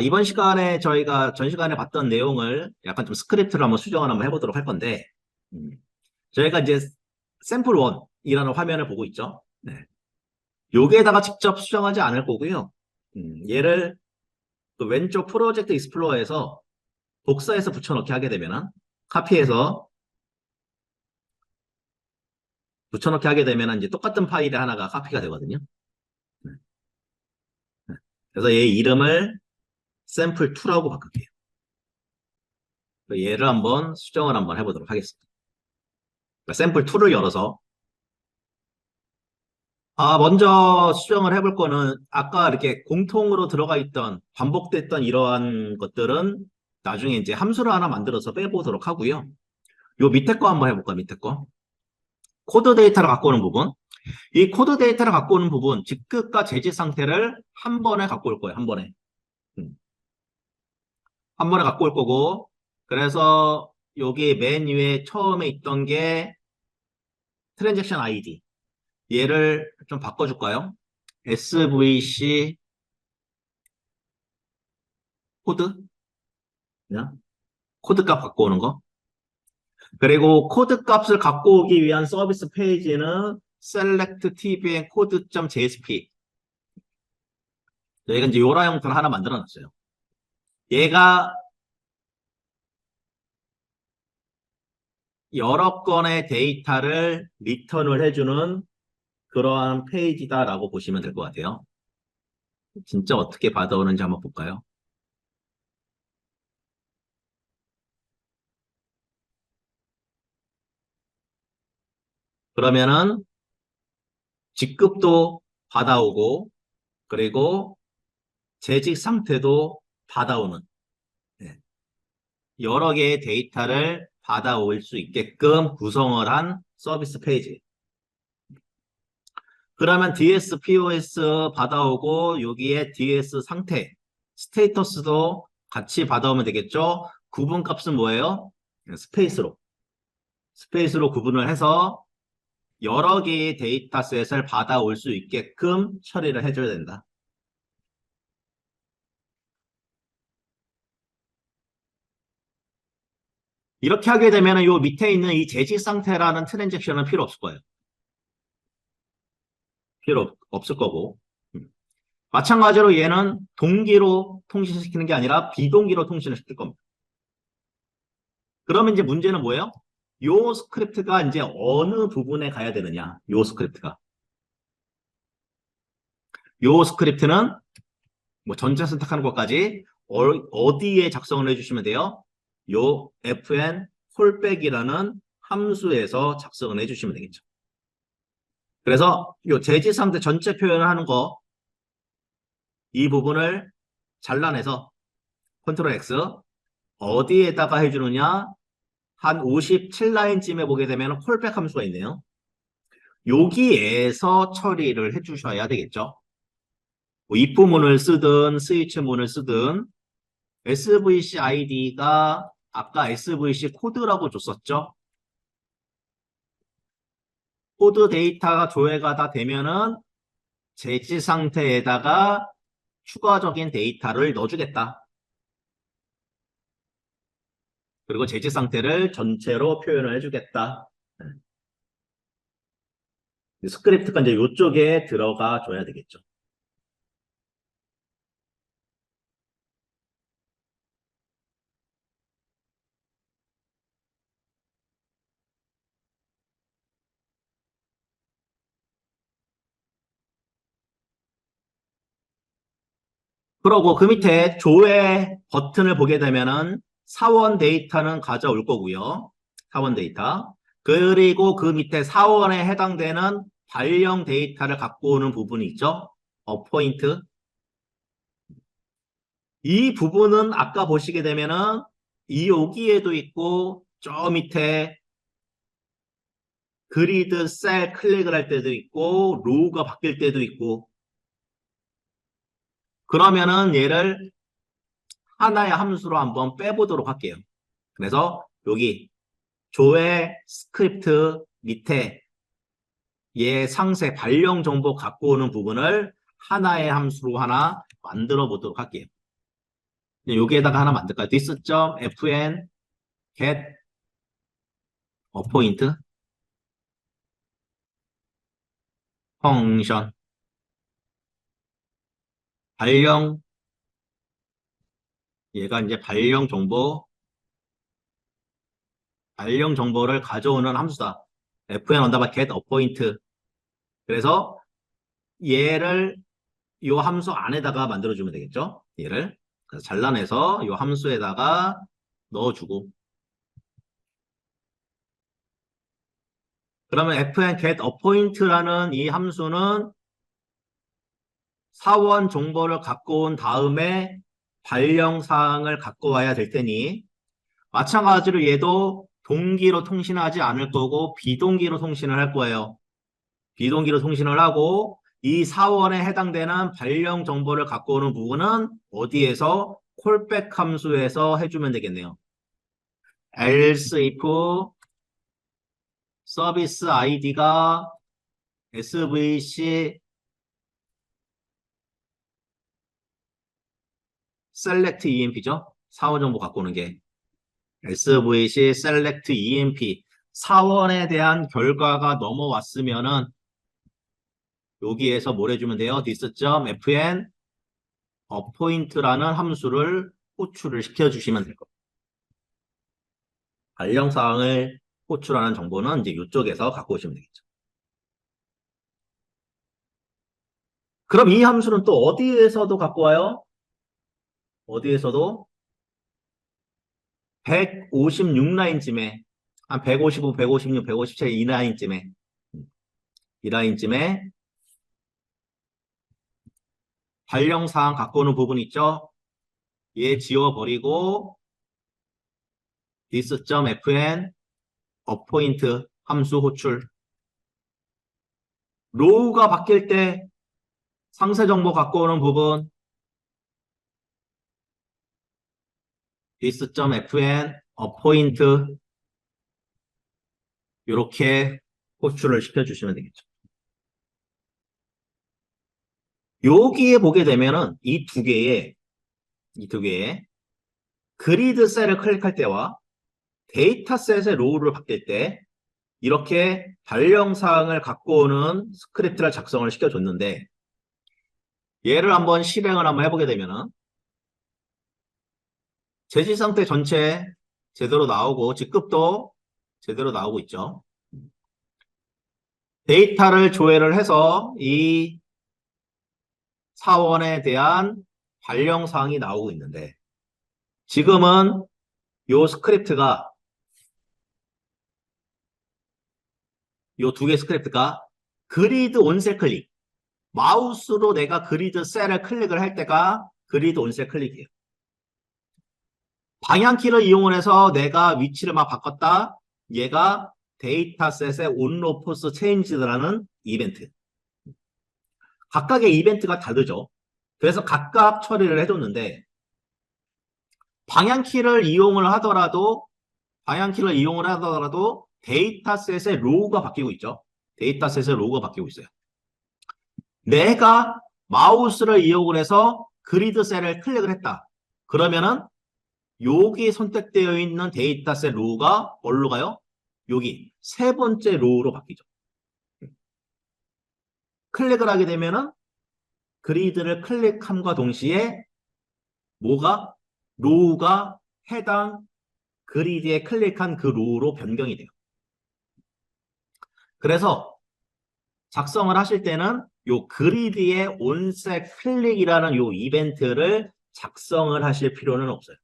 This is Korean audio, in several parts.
이번 시간에 저희가 전 시간에 봤던 내용을 약간 좀 스크립트를 한번 수정을 한번 해보도록 할 건데, 음, 저희가 이제 샘플 1이라는 화면을 보고 있죠. 네. 여기에다가 직접 수정하지 않을 거고요. 얘를 그 왼쪽 프로젝트 익스플로어에서 복사해서 붙여넣기 하게 되면은, 카피해서 붙여넣기 하게 되면은 이제 똑같은 파일이 하나가 카피가 되거든요. 네. 네. 그래서 얘 이름을 샘플 2라고 바꿀게요. 얘를 한번 수정을 한번 해보도록 하겠습니다. 그러니까 샘플 2를 열어서 먼저 수정을 해볼 거는 아까 이렇게 공통으로 들어가 있던 반복됐던 이러한 것들은 나중에 이제 함수를 하나 만들어서 빼보도록 하고요. 요 밑에 거 한번 해볼까, 밑에 거. 코드 데이터를 갖고 오는 부분. 이 코드 데이터를 갖고 오는 부분, 직급과 재질 상태를 한 번에 갖고 올 거예요, 한 번에. 음, 한 번에 갖고 올 거고. 그래서 여기 맨 위에 처음에 있던 게 트랜잭션 아이디. 얘를 좀 바꿔줄까요? SVC 코드? 그냥 코드 값 갖고 오는 거. 그리고 코드 값을 갖고 오기 위한 서비스 페이지는 select tvn code.jsp. 저희가 이제 요라 형태를 하나 만들어 놨어요. 얘가 여러 건의 데이터를 리턴을 해주는 그러한 페이지다라고 보시면 될 것 같아요. 진짜 어떻게 받아오는지 한번 볼까요? 그러면은 직급도 받아오고, 그리고 재직 상태도 받아오는, 네, 여러 개의 데이터를 받아올 수 있게끔 구성을 한 서비스 페이지. 그러면 DS, POS 받아오고 여기에 DS 상태, 스테이터스도 같이 받아오면 되겠죠? 구분 값은 뭐예요? 스페이스로. 스페이스로 구분을 해서 여러 개의 데이터셋을 받아올 수 있게끔 처리를 해줘야 된다. 이렇게 하게 되면 요 밑에 있는 이 재직 상태라는 트랜잭션은 필요 없을 거예요. 필요 없을 거고. 마찬가지로 얘는 동기로 통신시키는 게 아니라 비동기로 통신을 시킬 겁니다. 그러면 이제 문제는 뭐예요? 요 스크립트가 이제 어느 부분에 가야 되느냐? 요 스크립트가. 요 스크립트는 뭐 전체 선택하는 것까지 어디에 작성을 해주시면 돼요? 요 fn callback이라는 함수에서 작성을 해주시면 되겠죠. 그래서 요 재질 상태 전체 표현을 하는 거, 이 부분을 잘라내서 컨트롤 X 어디에다가 해주느냐? 한 57라인쯤에 보게 되면 콜백 함수가 있네요. 여기에서 처리를 해주셔야 되겠죠. 뭐 입부문을 쓰든 스위치문을 쓰든 SVC 아이디가 아까 SVC 코드라고 줬었죠. 코드 데이터가 조회가 다 되면은 재지 상태에다가 추가적인 데이터를 넣어주겠다. 그리고 재지 상태를 전체로 표현을 해주겠다. 스크립트가 이제 이쪽에 들어가 줘야 되겠죠. 그러고 그 밑에 조회 버튼을 보게 되면은 사원 데이터는 가져올 거고요. 사원 데이터. 그리고 그 밑에 사원에 해당되는 발령 데이터를 갖고 오는 부분이 있죠. 어포인트. 이 부분은 아까 보시게 되면은 이 여기에도 있고 저 밑에 그리드 셀 클릭을 할 때도 있고 로우가 바뀔 때도 있고, 그러면은 얘를 하나의 함수로 한번 빼보도록 할게요. 그래서 여기 조회 스크립트 밑에 얘 상세 발령 정보 갖고 오는 부분을 하나의 함수로 하나 만들어 보도록 할게요. 여기에다가 하나 만들까요? this.fn get appoint function 발령 얘가 이제 발령 정보를 가져오는 함수다. fn 언더바 get appoint 그래서 얘를 이 함수 안에다가 만들어주면 되겠죠? 얘를 그래서 잘라내서 이 함수에다가 넣어주고 그러면 fn get appoint라는 이 함수는 사원 정보를 갖고 온 다음에 발령 사항을 갖고 와야 될 테니 마찬가지로 얘도 동기로 통신하지 않을 거고 비동기로 통신을 할 거예요. 비동기로 통신을 하고 이 사원에 해당되는 발령 정보를 갖고 오는 부분은 어디에서 콜백 함수에서 해주면 되겠네요. else if 서비스 아이디가 svc select emp죠. 사원 정보 갖고 오는 게 svc select emp 사원에 대한 결과가 넘어왔으면은 여기에서 뭘 해주면 돼요? this.fn appoint라는 함수를 호출을 시켜주시면 될 겁니다. 발령 사항을 호출하는 정보는 이제 이쪽에서 갖고 오시면 되겠죠. 그럼 이 함수는 또 어디에서도 갖고 와요? 어디에서도 156라인쯤에 한 155, 156, 157 이 라인쯤에 발령사항 갖고 오는 부분 있죠? 얘 지워버리고 this.fn appoint 함수 호출 로우가 바뀔 때 상세 정보 갖고 오는 부분 this.fn appoint 이렇게 호출을 시켜주시면 되겠죠. 여기에 보게 되면은 이 두 개의 그리드 셀을 클릭할 때와 데이터셋의 로우를 바뀔 때 이렇게 발령사항을 갖고 오는 스크립트를 작성을 시켜줬는데 얘를 한번 실행을 한번 해보게 되면은 제시 상태 전체 제대로 나오고 직급도 제대로 나오고 있죠. 데이터를 조회를 해서 이 사원에 대한 발령사항이 나오고 있는데 지금은 요 스크립트가 요 두 개 스크립트가 그리드 온셀 클릭 마우스로 내가 그리드 셀을 클릭을 할 때가 그리드 온셀 클릭이에요. 방향키를 이용을 해서 내가 위치를 막 바꿨다. 얘가 데이터셋의 온로포스 체인지라는 이벤트. 각각의 이벤트가 다르죠. 그래서 각각 처리를 해줬는데 방향키를 이용을 하더라도 데이터셋의 로우가 바뀌고 있죠. 데이터셋의 로우가 바뀌고 있어요. 내가 마우스를 이용을 해서 그리드 셀을 클릭을 했다. 그러면은 여기 선택되어 있는 데이터셋 로우가 뭘로 가요? 여기 세 번째 로우로 바뀌죠. 클릭을 하게 되면은 그리드를 클릭함과 동시에 뭐가? 로우가 해당 그리드에 클릭한 그 로우로 변경이 돼요. 그래서 작성을 하실 때는 요 그리드의 온셋 클릭이라는 요 이벤트를 작성을 하실 필요는 없어요.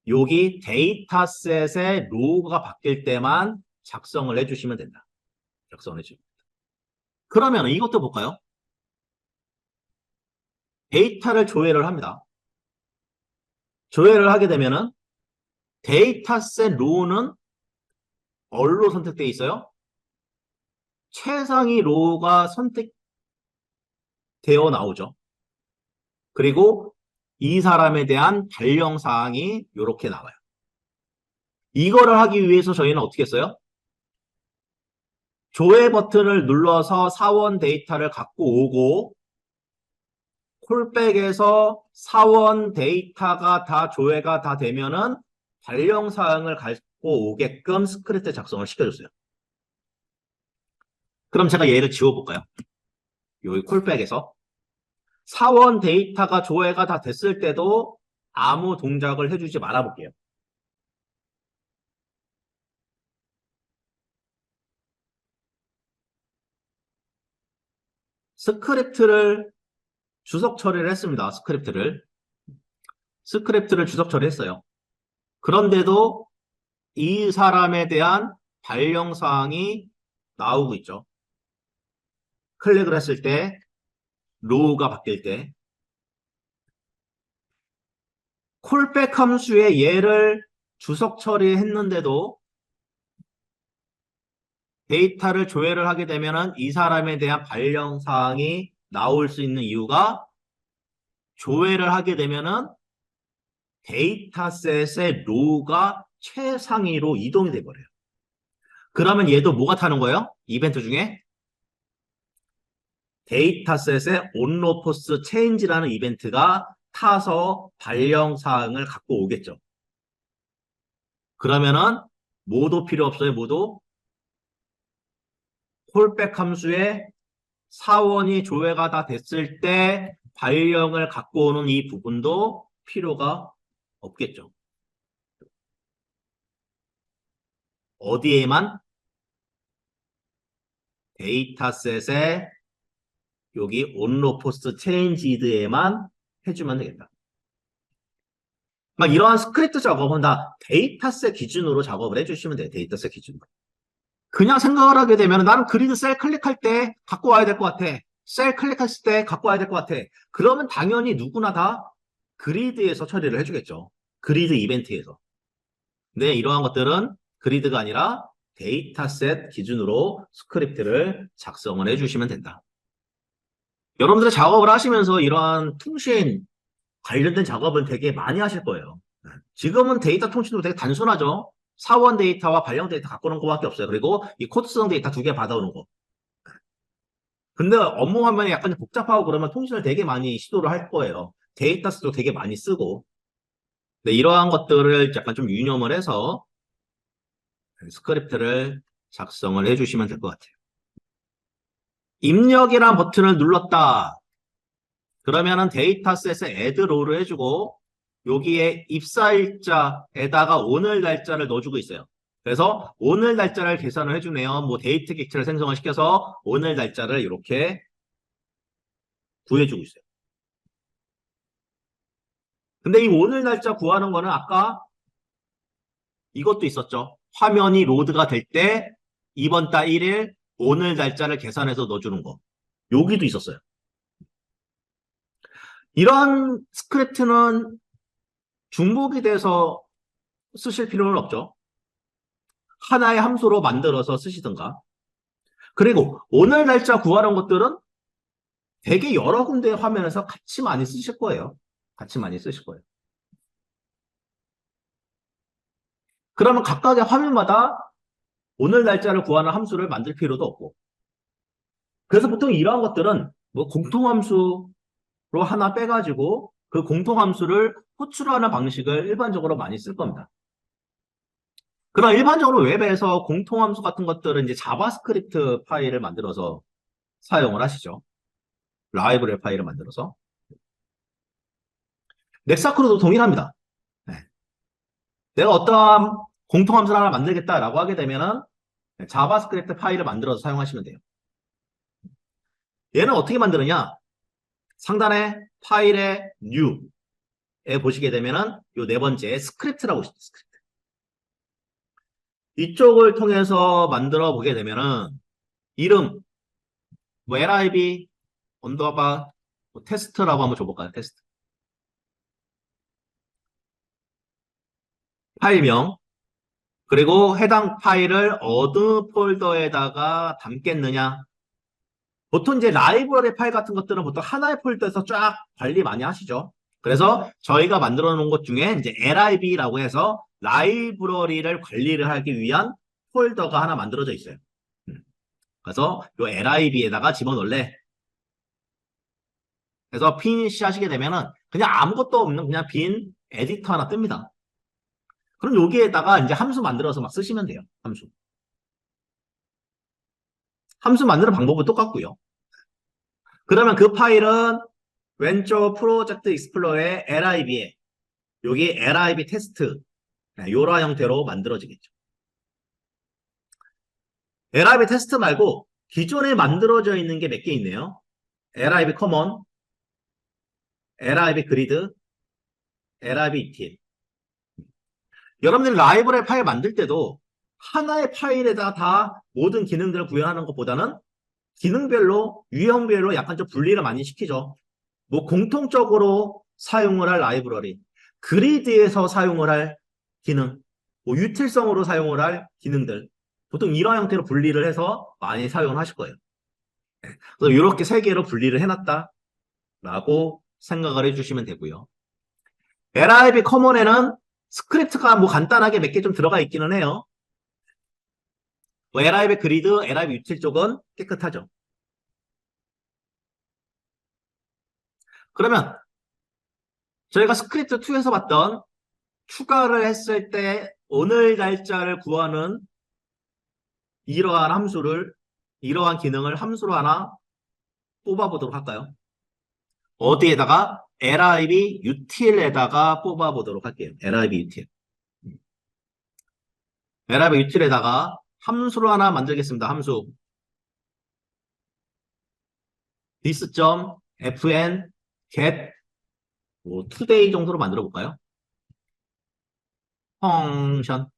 여기 데이터셋의 로우가 바뀔 때만 작성을 해주시면 된다. 작성을 해주시면 된다. 그러면 이것도 볼까요? 데이터를 조회를 합니다. 조회를 하게 되면은 데이터셋 로우는 뭘로 선택되어 있어요? 최상위 로우가 선택되어 나오죠. 그리고 이 사람에 대한 발령 사항이 이렇게 나와요. 이거를 하기 위해서 저희는 어떻게 했어요? 조회 버튼을 눌러서 사원 데이터를 갖고 오고 콜백에서 사원 데이터가 다 조회가 다 되면은 발령 사항을 갖고 오게끔 스크립트 작성을 시켜줬어요. 그럼 제가 얘를 지워볼까요? 여기 콜백에서 사원 데이터가 조회가 다 됐을 때도 아무 동작을 해주지 말아볼게요. 스크립트를 주석 처리를 했습니다. 스크립트를 주석 처리했어요. 그런데도 이 사람에 대한 발령 사항이 나오고 있죠. 클릭을 했을 때 로우가 바뀔 때 콜백 함수의 얘를 주석 처리했는데도 데이터를 조회를 하게 되면 이 사람에 대한 발령 사항이 나올 수 있는 이유가 조회를 하게 되면은 데이터셋의 로우가 최상위로 이동이 돼버려요. 그러면 얘도 뭐가 타는 거예요? 이벤트 중에 데이터셋의 onRow change라는 이벤트가 타서 발령 사항을 갖고 오겠죠. 그러면은 뭐도 필요 없어요. 뭐도 콜백 함수의 사원이 조회가 다 됐을 때 발령을 갖고 오는 이 부분도 필요가 없겠죠. 어디에만? 데이터셋의 여기 onRow changed에만 해주면 되겠다. 막 이러한 스크립트 작업은 다 데이터셋 기준으로 작업을 해주시면 돼요. 데이터셋 기준으로. 그냥 생각을 하게 되면 나는 그리드 셀 클릭할 때 갖고 와야 될 것 같아. 셀 클릭했을 때 갖고 와야 될 것 같아. 그러면 당연히 누구나 다 그리드에서 처리를 해주겠죠. 그리드 이벤트에서. 근데 이러한 것들은 그리드가 아니라 데이터셋 기준으로 스크립트를 작성을 해주시면 된다. 여러분들의 작업을 하시면서 이러한 통신 관련된 작업을 되게 많이 하실 거예요. 지금은 데이터 통신도 되게 단순하죠. 사원 데이터와 발령 데이터 갖고 오는 것밖에 없어요. 그리고 이 코드성 데이터 2개 받아오는 거. 근데 업무 화면이 약간 복잡하고 그러면 통신을 되게 많이 시도를 할 거예요. 데이터스도 되게 많이 쓰고. 네, 이러한 것들을 약간 좀 유념을 해서 스크립트를 작성을 해주시면 될 것 같아요. 입력이란 버튼을 눌렀다. 그러면은 데이터셋에 add row를 해주고 여기에 입사일자에다가 오늘 날짜를 넣어주고 있어요. 그래서 오늘 날짜를 계산을 해주네요. 뭐 데이트 객체를 생성을 시켜서 오늘 날짜를 이렇게 구해주고 있어요. 근데 이 오늘 날짜 구하는 거는 아까 이것도 있었죠. 화면이 로드가 될 때 이번 달 1일 오늘 날짜를 계산해서 넣어주는 거. 여기도 있었어요. 이런 스크립트는 중복이 돼서 쓰실 필요는 없죠. 하나의 함수로 만들어서 쓰시든가. 그리고 오늘 날짜 구하는 것들은 되게 여러 군데의 화면에서 같이 많이 쓰실 거예요. 같이 많이 쓰실 거예요. 그러면 각각의 화면마다 오늘 날짜를 구하는 함수를 만들 필요도 없고. 그래서 보통 이러한 것들은 뭐 공통함수로 하나 빼가지고 그 공통함수를 호출하는 방식을 일반적으로 많이 쓸 겁니다. 그럼 일반적으로 웹에서 공통함수 같은 것들은 이제 자바스크립트 파일을 만들어서 사용을 하시죠. 라이브러리 파일을 만들어서. 넥사크로도 동일합니다. 네. 내가 어떠한 공통함수를 하나 만들겠다라고 하게 되면은 자바스크립트 파일을 만들어서 사용하시면 돼요. 얘는 어떻게 만드느냐? 상단에 파일의 new에 보시게 되면은 요 네 번째 스크립트라고 있습니다. 스크립트. 이쪽을 통해서 만들어 보게 되면은 이름 뭐 lib 언더바 뭐 테스트라고 한번 줘볼까요? 테스트. 파일명 그리고 해당 파일을 어느 폴더에다가 담겠느냐. 보통 이제 라이브러리 파일 같은 것들은 보통 하나의 폴더에서 쫙 관리 많이 하시죠. 그래서 저희가 만들어 놓은 것 중에 이제 lib라고 해서 라이브러리를 관리를 하기 위한 폴더가 하나 만들어져 있어요. 그래서 요 lib에다가 집어넣을래. 그래서 finish 하시게 되면은 그냥 아무것도 없는 그냥 빈 에디터 하나 뜹니다. 그럼 여기에다가 이제 함수 만들어서 막 쓰시면 돼요. 함수. 함수 만드는 방법은 똑같고요. 그러면 그 파일은 왼쪽 프로젝트 익스플로어의 lib에 여기 lib 테스트 요런 형태로 만들어지겠죠. lib 테스트 말고 기존에 만들어져 있는 게 몇 개 있네요. lib 커먼, lib 그리드, lib etil. 여러분들이 라이브러리 파일 만들 때도 하나의 파일에다 다 모든 기능들을 구현하는 것보다는 기능별로, 유형별로 약간 좀 분리를 많이 시키죠. 뭐 공통적으로 사용을 할 라이브러리, 그리드에서 사용을 할 기능, 뭐 유틸성으로 사용을 할 기능들, 보통 이런 형태로 분리를 해서 많이 사용을 하실 거예요. 그래서 이렇게 세 개로 분리를 해놨다라고 생각을 해주시면 되고요. lib 커먼에는 스크립트가 뭐 간단하게 몇 개 좀 들어가 있기는 해요. 뭐 lib 그리드, lib 유틸 쪽은 깨끗하죠. 그러면 저희가 스크립트 2에서 봤던 추가를 했을 때 오늘 날짜를 구하는 이러한 기능을 함수로 하나 뽑아보도록 할까요? 어디에다가? lib util에다가 뽑아보도록 할게요. lib util. lib util에다가 함수로 하나 만들겠습니다. 함수. this.fn get 뭐 today 정도로 만들어 볼까요? 펑션.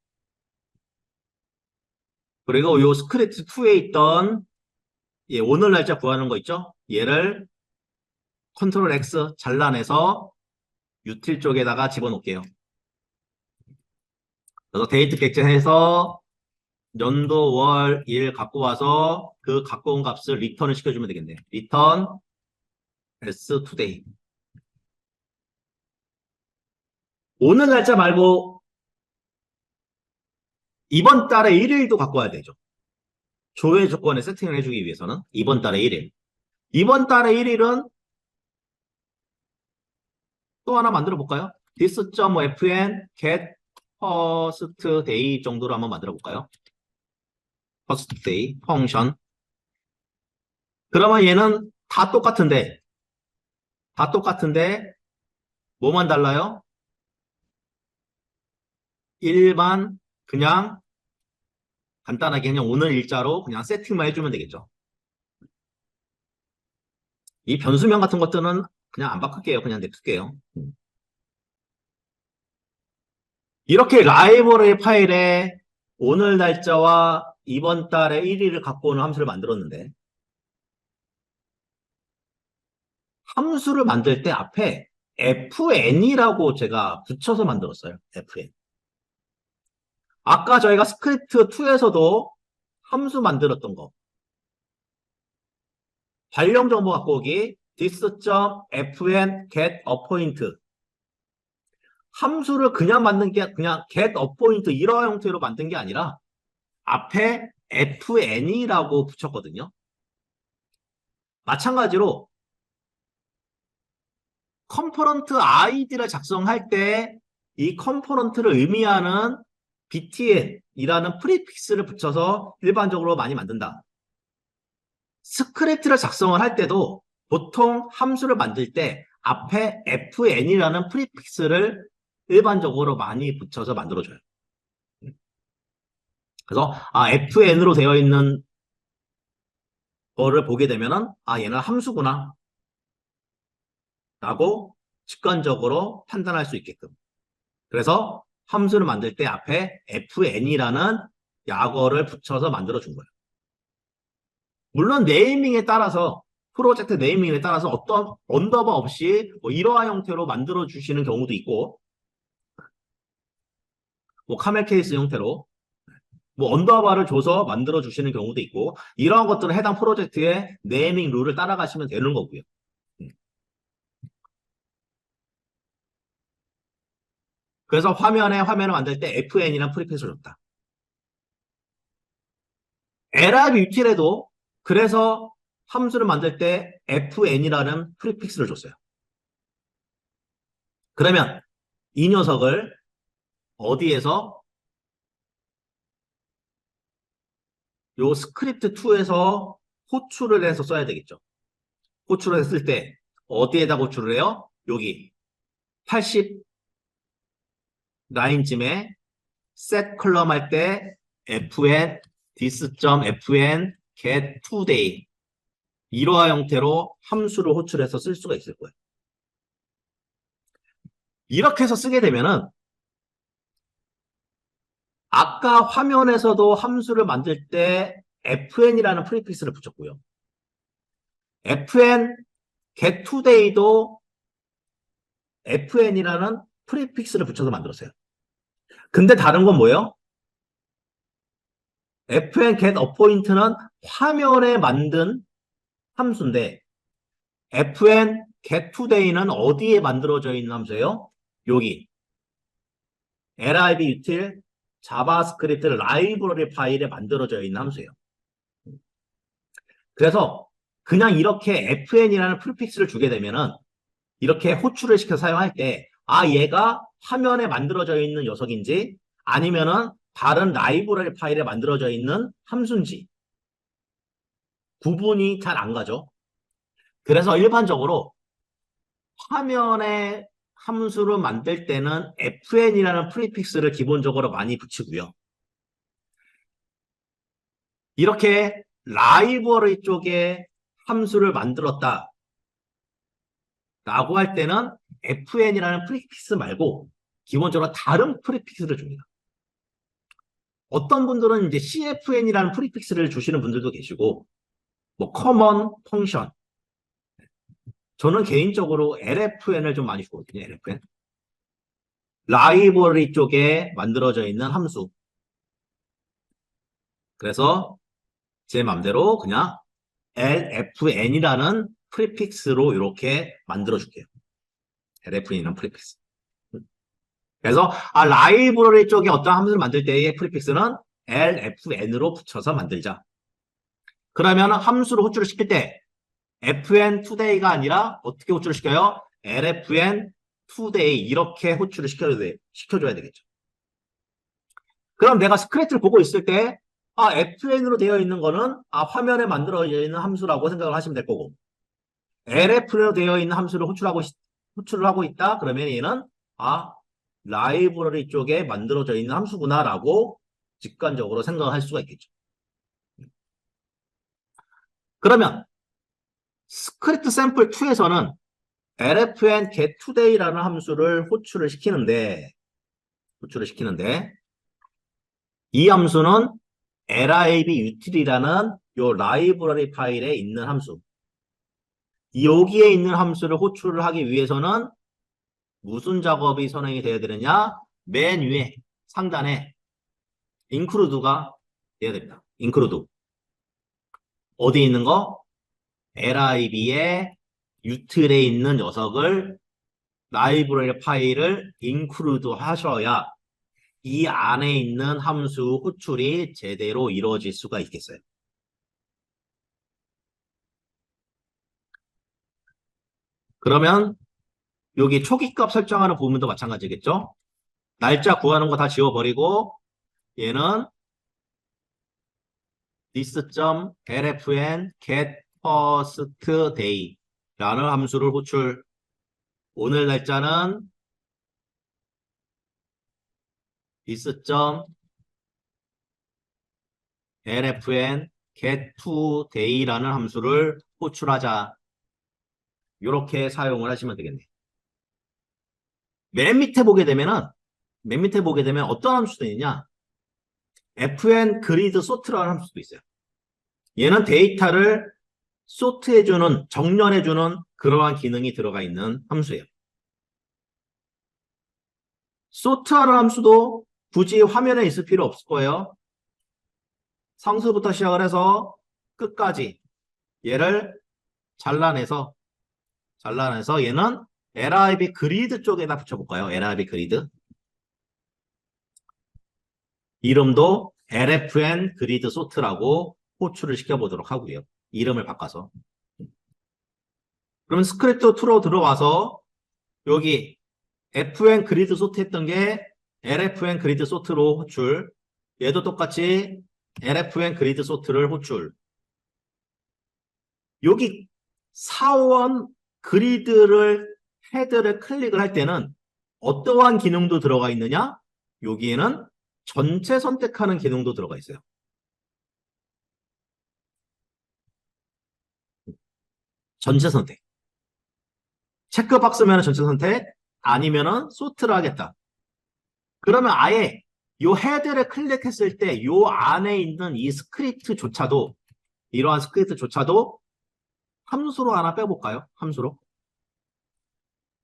그리고 요 스크립트 2에 있던 오늘 날짜 구하는 거 있죠? 얘를 컨트롤 X 잘라내서 util 쪽에다가 집어넣을게요. 그래서 데이트 객체해서 연도, 월, 일 갖고 와서 그 갖고 온 값을 리턴을 시켜주면 되겠네요. return as today. 오늘 날짜 말고 이번 달의 1일도 갖고 와야 되죠. 조회 조건에 세팅을 해주기 위해서는 이번 달의 1일. 이번 달의 1일은 또 하나 만들어 볼까요? this.fn get first day 정도로 한번 만들어 볼까요? first day 펑션. 그러면 얘는 다 똑같은데 뭐만 달라요? 일반 그냥 간단하게 그냥 오늘 일자로 그냥 세팅만 해주면 되겠죠. 이 변수명 같은 것들은 그냥 안 바꿀게요. 그냥 냅둘게요. 이렇게 라이브러리 파일에 오늘 날짜와 이번 달의 1일을 갖고 오는 함수를 만들었는데 함수를 만들 때 앞에 fn이라고 제가 붙여서 만들었어요. fn. 아까 저희가 스크립트 2에서도 함수 만들었던 거. 발령 정보 갖고 오기 this.fn get appoint. 함수를 그냥 만든 게 그냥 get appoint 이런 형태로 만든 게 아니라 앞에 fn이라고 붙였거든요. 마찬가지로 컴포넌트 id를 작성할 때 이 컴포넌트를 의미하는 btn이라는 프리픽스를 붙여서 일반적으로 많이 만든다. 스크립트를 작성을 할 때도 보통 함수를 만들 때 앞에 fn이라는 프리픽스를 일반적으로 많이 붙여서 만들어줘요. 그래서 fn으로 되어 있는 거를 보게 되면은 얘는 함수구나 라고 직관적으로 판단할 수 있게끔. 그래서 함수를 만들 때 앞에 fn이라는 약어를 붙여서 만들어준 거예요. 물론 네이밍에 따라서 프로젝트 네이밍에 따라서 어떤 언더바 없이 뭐 이러한 형태로 만들어 주시는 경우도 있고 뭐 카멜 케이스 형태로 뭐 언더바를 줘서 만들어 주시는 경우도 있고 이러한 것들은 해당 프로젝트의 네이밍 룰을 따라가시면 되는 거고요. 그래서 화면을 만들 때 fn이라는 프리핏을 줬다. lib util에도 그래서 함수를 만들 때 fn이라는 프리픽스를 줬어요. 그러면 이 녀석을 어디에서 요 스크립트 2에서 호출을 해서 써야 되겠죠. 호출을 했을 때 어디에다 호출을 해요? 여기 80 라인쯤에 set 컬럼 할 때 fn this.fn get today 이러한 형태로 함수를 호출해서 쓸 수가 있을 거예요. 이렇게 해서 쓰게 되면은 아까 화면에서도 함수를 만들 때 fn이라는 프리픽스를 붙였고요. fn get today도 fn이라는 프리픽스를 붙여서 만들었어요. 근데 다른 건 뭐예요? fn get appoint는 화면에 만든 함수인데 fn get today는 어디에 만들어져 있는 함수예요? 여기 lib util 자바스크립트 라이브러리 파일에 만들어져 있는 함수예요. 그래서 그냥 이렇게 fn이라는 프리픽스를 주게 되면은 이렇게 호출을 시켜 사용할 때 얘가 화면에 만들어져 있는 녀석인지 아니면은 다른 라이브러리 파일에 만들어져 있는 함수인지 구분이 잘 안 가죠. 그래서 일반적으로 화면에 함수를 만들 때는 fn이라는 프리픽스를 기본적으로 많이 붙이고요. 이렇게 라이브러리 쪽에 함수를 만들었다 라고 할 때는 fn이라는 프리픽스 말고 기본적으로 다른 프리픽스를 줍니다. 어떤 분들은 이제 cfn이라는 프리픽스를 주시는 분들도 계시고 뭐 common function 저는 개인적으로 lfn을 좀 많이 주거든요. lfn 라이브러리 쪽에 만들어져 있는 함수 그래서 제 맘대로 그냥 lfn이라는 프리픽스로 이렇게 만들어 줄게요. lfn이라는 프리픽스 그래서 라이브러리 쪽에 어떤 함수를 만들 때의 프리픽스는 lfn으로 붙여서 만들자. 그러면 함수를 호출을 시킬 때 fn today가 아니라 어떻게 호출을 시켜요? lfn today 이렇게 호출을 시켜줘야 되겠죠. 그럼 내가 스크래치를 보고 있을 때 fn으로 되어 있는 거는 화면에 만들어져 있는 함수라고 생각을 하시면 될 거고 lfn으로 되어 있는 함수를 호출을 하고 있다. 그러면 얘는 라이브러리 쪽에 만들어져 있는 함수구나라고 직관적으로 생각할 수가 있겠죠. 그러면 스크립트 샘플 2에서는 lfn get today라는 함수를 호출을 시키는데 이 함수는 lib util이라는 요 라이브러리 파일에 있는 함수 여기에 있는 함수를 호출을 하기 위해서는 무슨 작업이 선행이 되어야 되느냐? 맨 위에 상단에 include가 돼야 됩니다. include 어디 있는 거? lib의 util에 있는 녀석을 라이브러리 파일을 include 하셔야 이 안에 있는 함수 호출이 제대로 이루어질 수가 있겠어요. 그러면 여기 초기값 설정하는 부분도 마찬가지겠죠? 날짜 구하는 거 다 지워버리고 얘는 this.lfn get first day 라는 함수를 호출 오늘 날짜는 this.lfn get to day라는 함수를 호출하자 이렇게 사용을 하시면 되겠네요. 맨 밑에 보게 되면 어떤 함수도 있냐? fn grid sort라는 함수도 있어요. 얘는 데이터를 sort해주는, 정렬해주는 그러한 기능이 들어가 있는 함수예요. sort하는 함수도 굳이 화면에 있을 필요 없을 거예요. 상수부터 시작을 해서 끝까지 얘를 잘라내서 얘는 lib 그리드 쪽에다 붙여볼까요? lib 그리드 이름도 lfn 그리드 소트라고 호출을 시켜보도록 하고요. 이름을 바꿔서. 그럼 스크립트 2로 들어와서 여기 fn 그리드 소트 했던 게 lfn 그리드 소트로 호출. 얘도 똑같이 lfn 그리드 소트를 호출. 여기 사원 그리드를 헤드를 클릭을 할 때는 어떠한 기능도 들어가 있느냐? 여기에는 전체 선택하는 기능도 들어가 있어요. 전체 선택. 체크박스면 전체 선택, 아니면은 소트를 하겠다. 그러면 아예 요 헤드를 클릭했을 때 요 안에 있는 이 스크립트조차도, 이러한 스크립트조차도 함수로 하나 빼볼까요? 함수로.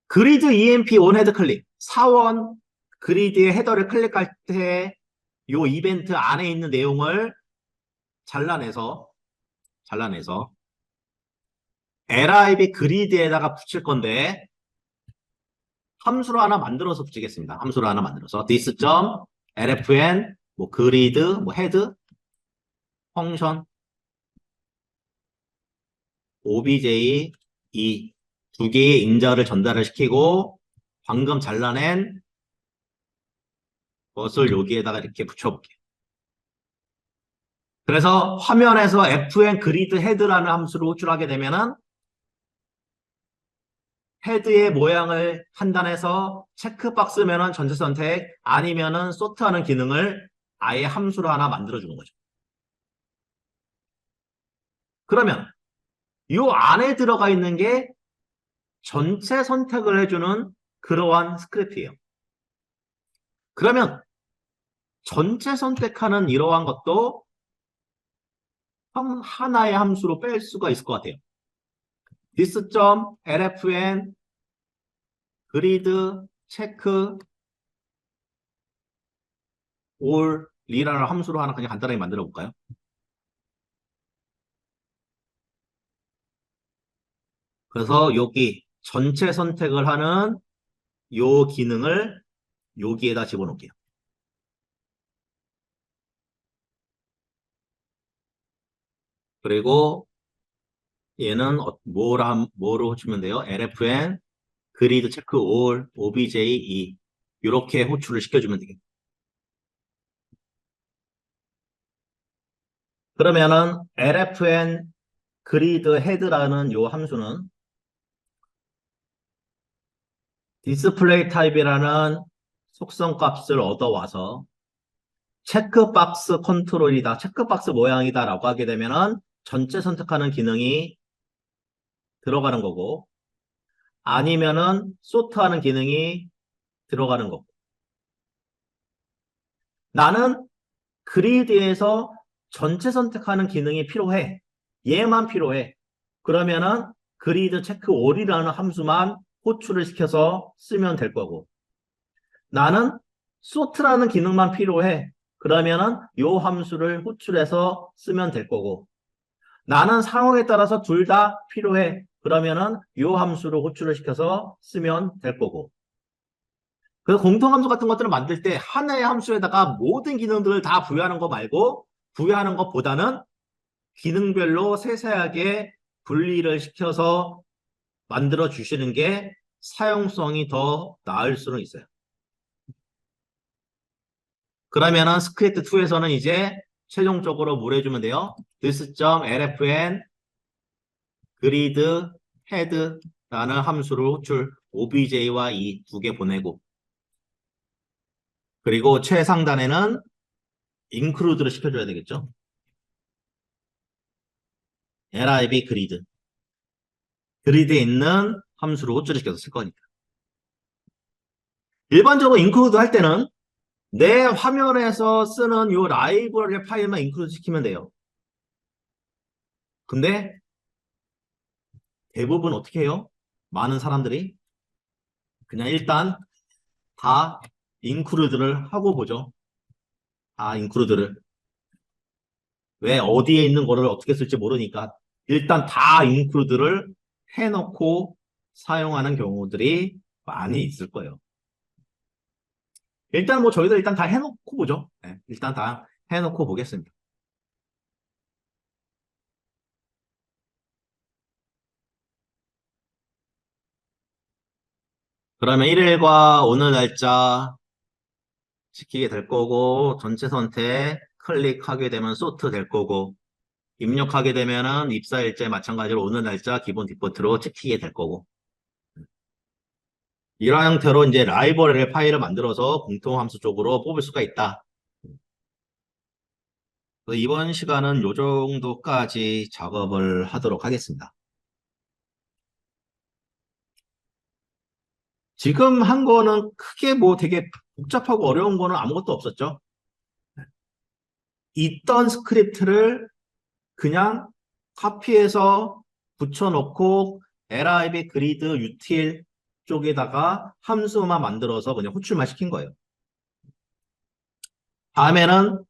그리드 EMP 온 헤드 클릭. 사원 그리드의 헤더를 클릭할 때 요 이벤트 안에 있는 내용을 잘라내서 LIB 그리드에다가 붙일 건데 함수로 하나 만들어서 붙이겠습니다. 함수로 하나 만들어서 this.lfn 뭐 그리드 뭐 헤드 펑션 obj 이 두 개의 인자를 전달을 시키고 방금 잘라낸 것을 여기에다가 이렇게 붙여볼게요. 그래서 화면에서 fn 그리드 헤드라는 함수를 호출하게 되면은 헤드의 모양을 판단해서 체크박스면은 전체 선택, 아니면은 소트하는 기능을 아예 함수로 하나 만들어주는 거죠. 그러면 이 안에 들어가 있는 게 전체 선택을 해주는 그러한 스크립트예요. 그러면 전체 선택하는 이러한 것도 하나의 함수로 뺄 수가 있을 것 같아요. this.lfn 그리드 체크 all 리라는 함수로 하나 그냥 간단하게 만들어 볼까요? 그래서 여기 전체 선택을 하는 요 기능을 여기에다 집어넣을게요. 그리고 얘는 뭐로 주면 돼요? lfn 그리드 체크 all obj2 이렇게 호출을 시켜주면 되겠다. 그러면은 lfn 그리드 헤드라는 요 함수는 디스플레이 타입이라는 속성 값을 얻어와서 체크박스 컨트롤이다, 체크박스 모양이다 라고 하게 되면은 전체 선택하는 기능이 들어가는 거고, 아니면은 소트하는 기능이 들어가는 거고. 나는 그리드에서 전체 선택하는 기능이 필요해. 얘만 필요해. 그러면은 그리드 체크 all이라는 함수만 호출을 시켜서 쓰면 될 거고, 나는 sort라는 기능만 필요해. 그러면은 요 함수를 호출해서 쓰면 될 거고, 나는 상황에 따라서 둘 다 필요해. 그러면은 요 함수를 호출을 시켜서 쓰면 될 거고. 그래서 공통함수 같은 것들을 만들 때 하나의 함수에다가 모든 기능들을 다 부여하는 거 말고, 부여하는 것보다는 기능별로 세세하게 분리를 시켜서 만들어 주시는 게 사용성이 더 나을 수는 있어요. 그러면은 스크립트 2에서는 이제 최종적으로 뭘 해주면 돼요? this.lfn 그리드 헤드라는 함수를 호출 obj와 이 두 개 보내고, 그리고 최상단에는 include를 시켜줘야 되겠죠? lib 그리드에 있는 함수를 호출을 시켜서 쓸 거니까. 일반적으로 include 할 때는 내 화면에서 쓰는 요 라이브러리 파일만 include 시키면 돼요. 근데 대부분 어떻게 해요? 많은 사람들이 그냥 일단 다 include를 하고 보죠. 다 include를. 왜 어디에 있는 거를 어떻게 쓸지 모르니까 일단 다 include를 해놓고 사용하는 경우들이 많이 있을 거예요. 일단 뭐 저희도 일단 다 해놓고 보죠. 네, 일단 다 해놓고 보겠습니다. 그러면 1일과 오늘 날짜 지키게 될 거고, 전체 선택 클릭하게 되면 소트 될 거고, 입력하게 되면은 입사일자에 마찬가지로 오늘 날짜 기본 디포트로 찍히게 될 거고. 이런 형태로 이제 라이브러리 파일을 만들어서 공통함수 쪽으로 뽑을 수가 있다. 그래서 이번 시간은 요 정도까지 작업을 하도록 하겠습니다. 지금 한 거는 크게 뭐 되게 복잡하고 어려운 거는 아무것도 없었죠. 있던 스크립트를 그냥 카피해서 붙여놓고 lib 그리드 util 쪽에다가 함수만 만들어서 그냥 호출만 시킨 거예요. 다음에는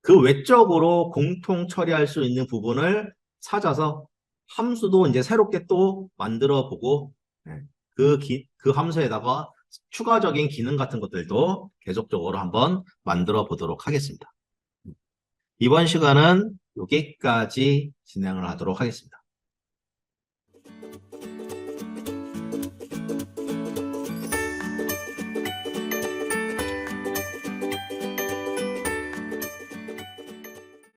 그 외적으로 공통 처리할 수 있는 부분을 찾아서 함수도 이제 새롭게 또 만들어 보고 그 함수에다가 추가적인 기능 같은 것들도 계속적으로 한번 만들어 보도록 하겠습니다. 이번 시간은 여기까지 진행을 하도록 하겠습니다.